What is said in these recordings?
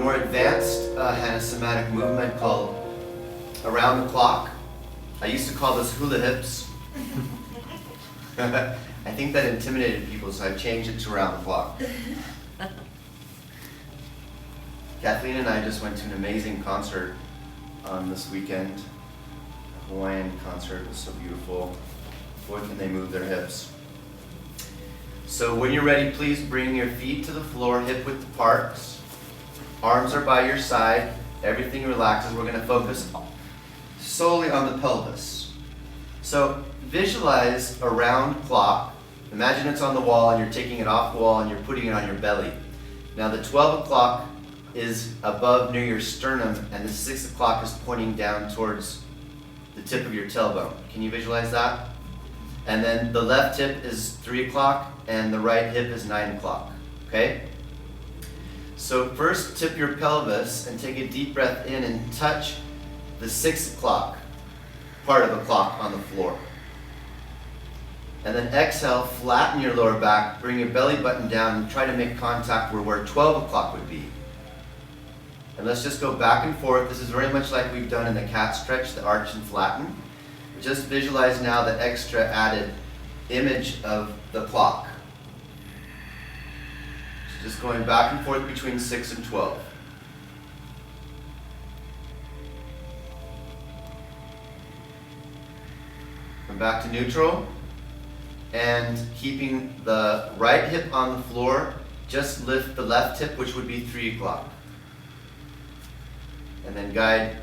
more advanced had a somatic movement called around the clock. I used to call this hula hips. I think that intimidated people, so I've changed it to around the clock. Kathleen and I just went to an amazing concert this weekend. A Hawaiian concert. It was so beautiful. Boy, can they move their hips. So when you're ready, please bring your feet to the floor, hip width apart. Arms are by your side. Everything relaxes. We're going to focus solely on the pelvis. So visualize a round clock. Imagine it's on the wall and you're taking it off the wall and you're putting it on your belly. Now the 12 o'clock is above near your sternum and the 6 o'clock is pointing down towards the tip of your tailbone. Can you visualize that? And then the left hip is 3 o'clock and the right hip is 9 o'clock. Okay? So first tip your pelvis and take a deep breath in and touch the 6 o'clock part of the clock on the floor. And then exhale, flatten your lower back, bring your belly button down and try to make contact where 12 o'clock would be. And let's just go back and forth. This is very much like we've done in the cat stretch, the arch and flatten. Just visualize now the extra added image of the clock. So just going back and forth between 6 and 12. Come back to neutral. And keeping the right hip on the floor, just lift the left hip, which would be 3 o'clock. And then guide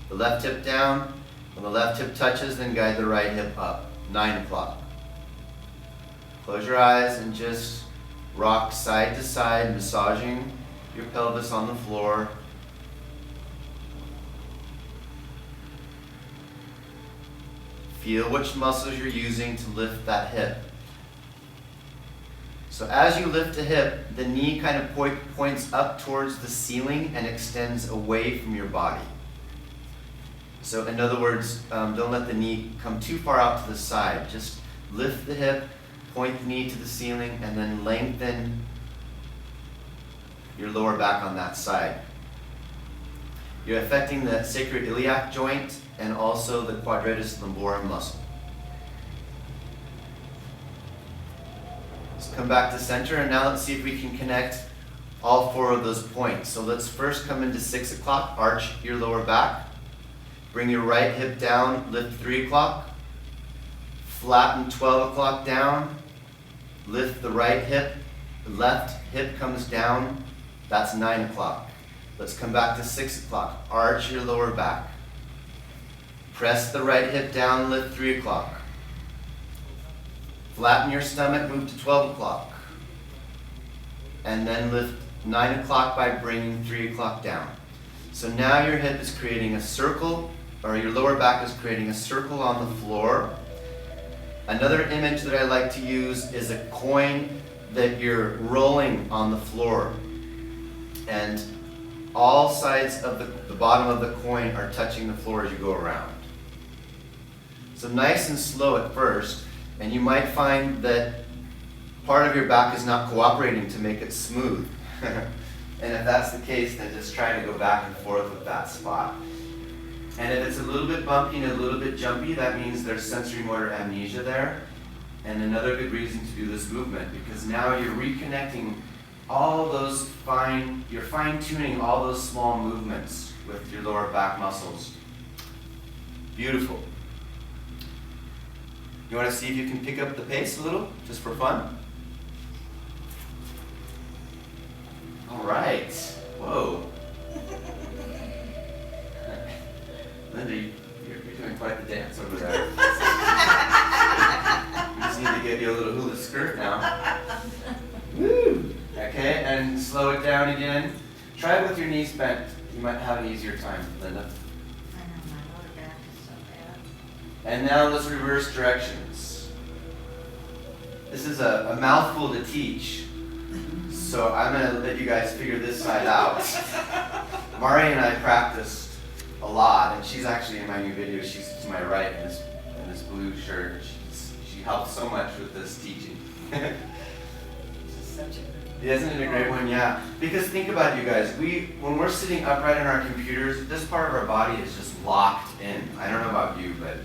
the left hip down. When the left hip touches, then guide the right hip up, 9 o'clock. Close your eyes and just rock side to side, massaging your pelvis on the floor. Feel which muscles you're using to lift that hip. So as you lift the hip, the knee kind of points up towards the ceiling and extends away from your body. So in other words, don't let the knee come too far out to the side. Just lift the hip, point the knee to the ceiling, and then lengthen your lower back on that side. You're affecting the sacroiliac joint and also the quadratus lumborum muscle. Let's come back to center, and now let's see if we can connect all 4 of those points. So let's first come into 6 o'clock, arch your lower back. Bring your right hip down, lift 3 o'clock. Flatten 12 o'clock down. Lift the right hip, the left hip comes down. That's 9 o'clock. Let's come back to 6 o'clock. Arch your lower back. Press the right hip down, lift 3 o'clock. Flatten your stomach, move to 12 o'clock. And then lift 9 o'clock by bringing 3 o'clock down. So now your hip is creating a circle, or your lower back is creating a circle on the floor. Another image that I like to use is a coin that you're rolling on the floor. And all sides of the bottom of the coin are touching the floor as you go around. So nice and slow at first, and you might find that part of your back is not cooperating to make it smooth. And if that's the case, then just try to go back and forth with that spot. And if it's a little bit bumpy and a little bit jumpy, that means there's sensory motor amnesia there. And another good reason to do this movement, because now you're reconnecting all those you're fine-tuning all those small movements with your lower back muscles. Beautiful. You want to see if you can pick up the pace a little, just for fun? All right. Whoa. Linda, you're doing quite the dance over there. We just need to get you a little hula skirt now. Woo! Okay, and slow it down again. Try it with your knees bent. You might have an easier time, Linda. I know, my lower back is so bad. And now let's reverse directions. This is a mouthful to teach, so I'm going to let you guys figure this side out. Mari and I practiced a lot, and she's actually in my new video. She's to my right in this blue shirt. She helped so much with this teaching. This is such a good Isn't it a great one? Yeah. Because think about it, you guys. When we're sitting upright in our computers, this part of our body is just locked in. I don't know about you, but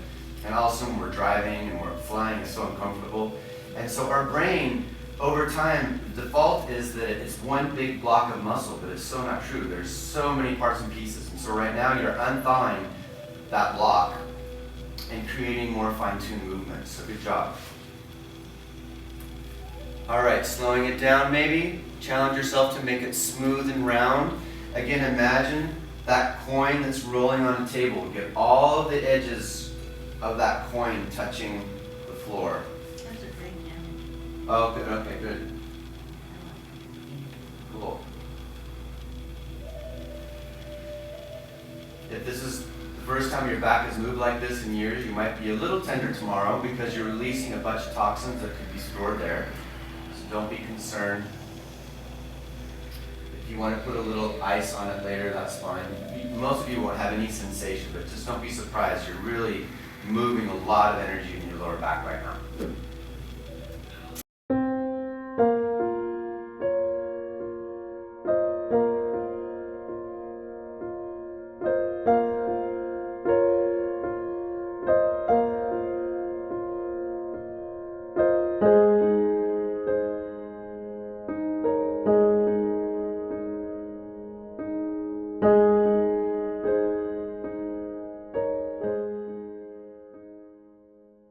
and all of a sudden we're driving and we're flying, it's so uncomfortable. And so our brain, over time, the default is that it's one big block of muscle, but it's so not true. There's so many parts and pieces. And so right now you're unthawing that block and creating more fine-tuned movements. So good job. All right, slowing it down maybe. Challenge yourself to make it smooth and round. Again, imagine that coin that's rolling on a table. Get all of the edges of that coin touching the floor. That's a big image. Oh, good. Okay, good. Cool. If this is the first time your back has moved like this in years, you might be a little tender tomorrow because you're releasing a bunch of toxins that could be stored there. So don't be concerned. If you want to put a little ice on it later, that's fine. Most of you won't have any sensation, but just don't be surprised. You're really moving a lot of energy in your lower back right now.